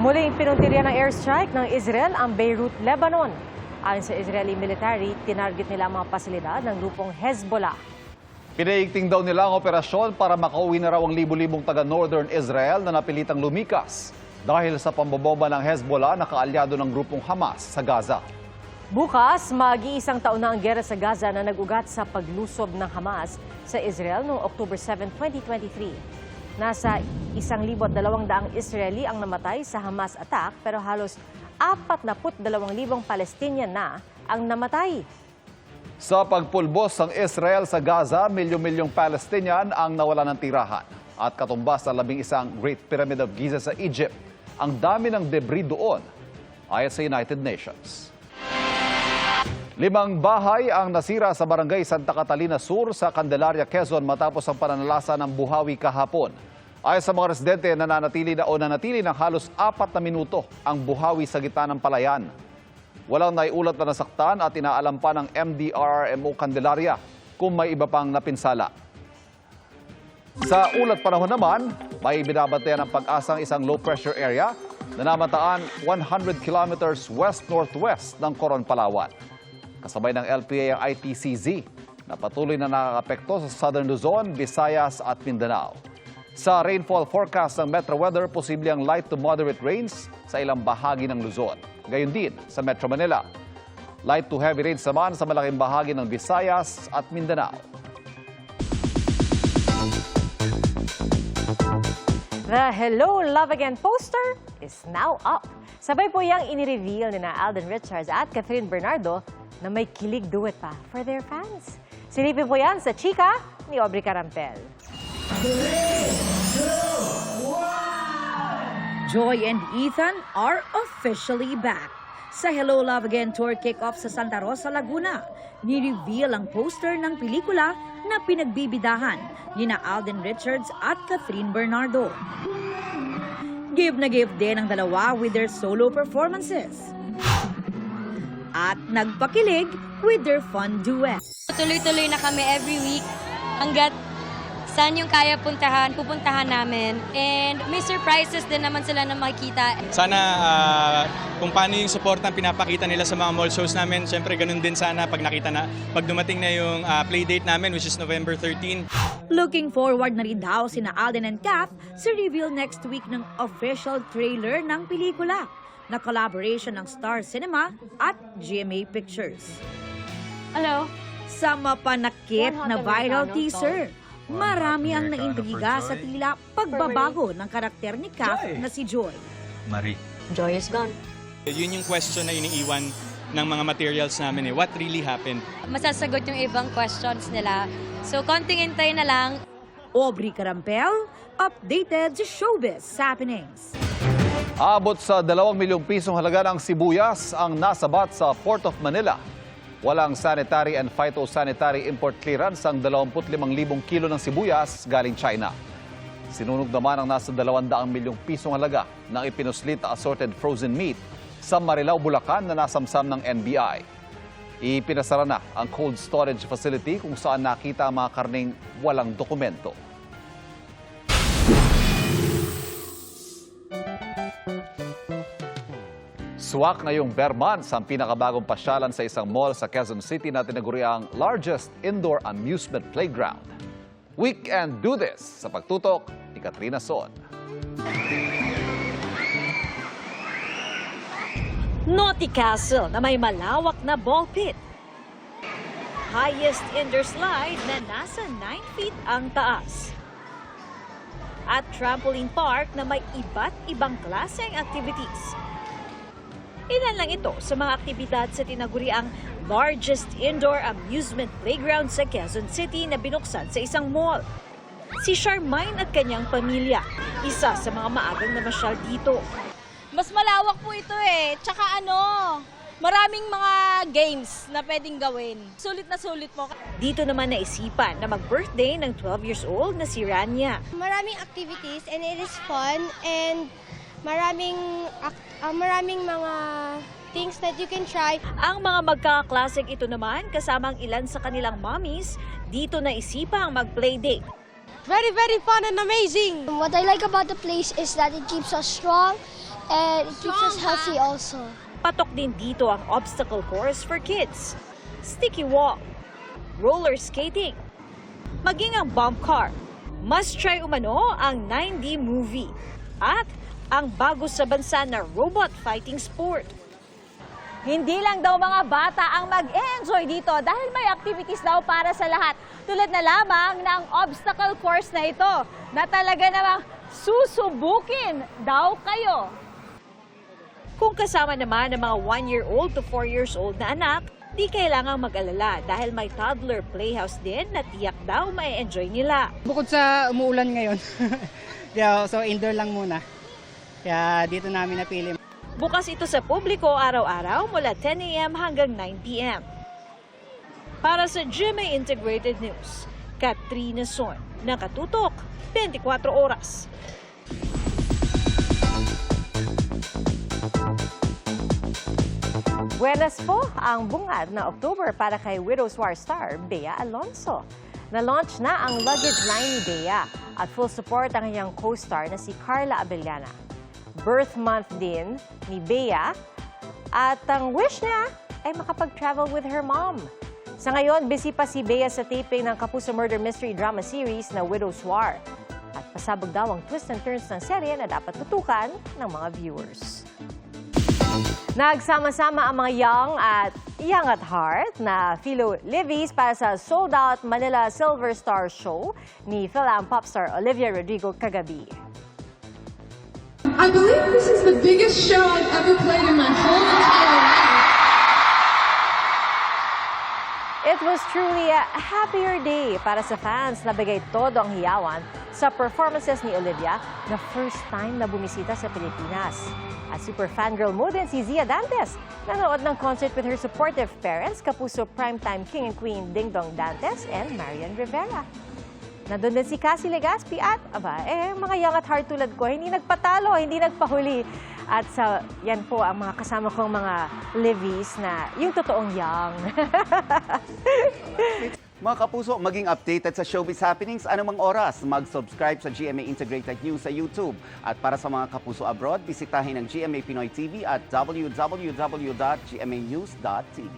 Muling pinuntirya ng airstrike ng Israel ang Beirut, Lebanon. Ayon sa Israeli military, tinarget nila ang mga pasilidad ng grupong Hezbollah. Pinaigting daw nila ang operasyon para makauwi na raw ang libu-libong taga-Northern Israel na napilitang lumikas dahil sa pambobomba ng Hezbollah na kaalyado ng grupong Hamas sa Gaza. Bukas, mag-iisang taon na ang gera sa Gaza na nag-ugat sa paglusob ng Hamas sa Israel noong October 7, 2023. Nasa 1,200 Israeli ang namatay sa Hamas attack pero halos 42,000 Palestinian na ang namatay. Sa pagpulbos ng Israel sa Gaza, milyon-milyong Palestinian ang nawala ng tirahan. At katumbas sa 11 Great Pyramid of Giza sa Egypt, ang dami ng debris doon ayon sa United Nations. 5 bahay ang nasira sa barangay Santa Catalina Sur sa Candelaria, Quezon matapos ang pananalasa ng buhawi kahapon. Ayon sa mga residente, nanatili ng halos 4 na minuto ang buhawi sa gitna ng palayan. Walang naiulat na nasaktan at inaalam pa ng MDRRMO Candelaria kung may iba pang napinsala. Sa ulat panahon naman, may binabantayan ng pag-asang isang low-pressure area na namataan 100 kilometers west-northwest ng Coron, Palawan. Kasabay ng LPA ang ITCZ na patuloy na nakakapekto sa Southern Luzon, Visayas at Mindanao. Sa rainfall forecast ng Metro Weather, posible ang light to moderate rains sa ilang bahagi ng Luzon. Gayon din sa Metro Manila. Light to heavy rains naman sa malaking bahagi ng Visayas at Mindanao. The Hello, Love Again poster is now up. Sabay po yang inireveal ni na Alden Richards at Catherine Bernardo na may kilig duet pa for their fans. Silipin po yan sa chika ni Aubrey Carampel. Joy and Ethan are officially back. Sa Hello Love Again tour kick-off sa Santa Rosa, Laguna, ni-reveal ang poster ng pelikula na pinagbibidahan ni na Alden Richards at Catherine Bernardo. Give na give din ang dalawa with their solo performances. At nagpakilig with their fun duet. Tuloy-tuloy na kami every week hanggat saan yung kaya puntahan, pupuntahan namin. And may surprises din naman sila na makikita. Sana kung paano yung support na pinapakita nila sa mga mall shows namin, syempre ganun din sana pag dumating na yung playdate namin which is November 13. Looking forward na rin daw sina Alden and Kath sa reveal next week ng official trailer ng pelikula na collaboration ng Star Cinema at GMA Pictures. Hello? Sa mapanakit na viral teaser, marami ang naintriga sa tila pagbabago ng karakter ni Kath na si Joy. Marie. Joy is gone. Yun yung question na iniiwan ng mga materials namin What really happened? Masasagot yung ibang questions nila. So, konting hintay na lang. Aubrey Carampel, updated sa showbiz happenings. Abot sa 2 milyong pisong halaga ng sibuyas ang nasabat sa Port of Manila. Walang sanitary and phytosanitary import clearance ang 25,000 kilo ng sibuyas galing China. Sinunog naman ang nasa 200 milyong pisong halaga ng ipinuslit na assorted frozen meat sa Marilao, Bulacan na nasamsam ng NBI. Ipinasara na ang cold storage facility kung saan nakita ang mga karning walang dokumento. Suwak na yung Bermans, ang pinakabagong pasyalan sa isang mall sa Quezon City na tinaguriang largest indoor amusement playground. We can do this sa pagtutok ni Katrina Son. Naughty Castle na may malawak na ball pit. Highest indoor slide na nasa 9 feet ang taas. At trampoline park na may iba't ibang klaseng activities. Ilan lang ito sa mga aktibidad sa tinaguriang largest indoor amusement playground sa Quezon City na binuksan sa isang mall. Si Charmaine at kanyang pamilya, isa sa mga maagang namasyal dito. Mas malawak po ito Tsaka maraming mga games na pwedeng gawin. Sulit na sulit po. Dito naman naisipan na mag-birthday ng 12 years old na si Rania. Maraming activities and it is fun and maraming mga things that you can try. Ang mga magkaklaseng ito naman, kasamang ilan sa kanilang mommies, dito naisipang mag-playdate. Very, very fun and amazing. What I like about the place is that it keeps us strong And it keeps us healthy also. Patok din dito ang obstacle course for kids, sticky wall, roller skating, maging ang bump car. Must try umano ang 9D movie at ang bago sa bansa na robot fighting sport. Hindi lang daw mga bata ang mag-enjoy dito dahil may activities daw para sa lahat. Tulad na lamang ng obstacle course na ito na talaga namang susubukin daw kayo. Kung kasama naman ng mga 1-year-old to 4 years old na anak, di kailangang mag-alala dahil may toddler playhouse din na tiyak daw may enjoy nila. Bukod sa umuulan ngayon, so indoor lang muna. Kaya dito namin napili. Bukas ito sa publiko araw-araw mula 10 a.m. hanggang 9 p.m. Para sa GMA Integrated News, Katrina Son, nakatutok 24 oras. Buenas po ang bungad na October para kay Widow's War star Bea Alonso. Na-launch na ang luggage line ni Bea at full support ang kanyang co-star na si Carla Abellana. Birth month din ni Bea at ang wish niya ay makapag-travel with her mom. Sa ngayon, busy pa si Bea sa taping ng Kapuso Murder Mystery Drama Series na Widow's War. At pasabog daw ang twist and turns ng serye na dapat tutukan ng mga viewers. Nagsama-sama ang mga young at heart na Philo Livies para sa sold-out Manila Silver Star Show ni Philam popstar Olivia Rodrigo kagabi. I believe this is the biggest show I've ever played in my whole entire life. It was truly a happier day para sa fans na bigay todo ang hiyawan sa performances ni Olivia na first time na bumisita sa Pilipinas. At super fangirl mo din si Zia Dantes. Nanood ng concert with her supportive parents, Kapuso primetime king and queen Ding Dong Dantes and Marian Rivera. Nandun din si Cassie Legaspi at mga young at heart tulad ko, hindi nagpatalo, hindi nagpahuli. At yan po ang mga kasama kong mga Livies na yung totoong young. Mga kapuso, maging updated sa showbiz happenings anumang oras. Mag-subscribe sa GMA Integrated News sa YouTube. At para sa mga kapuso abroad, bisitahin ang GMA Pinoy TV at www.gmanews.tv.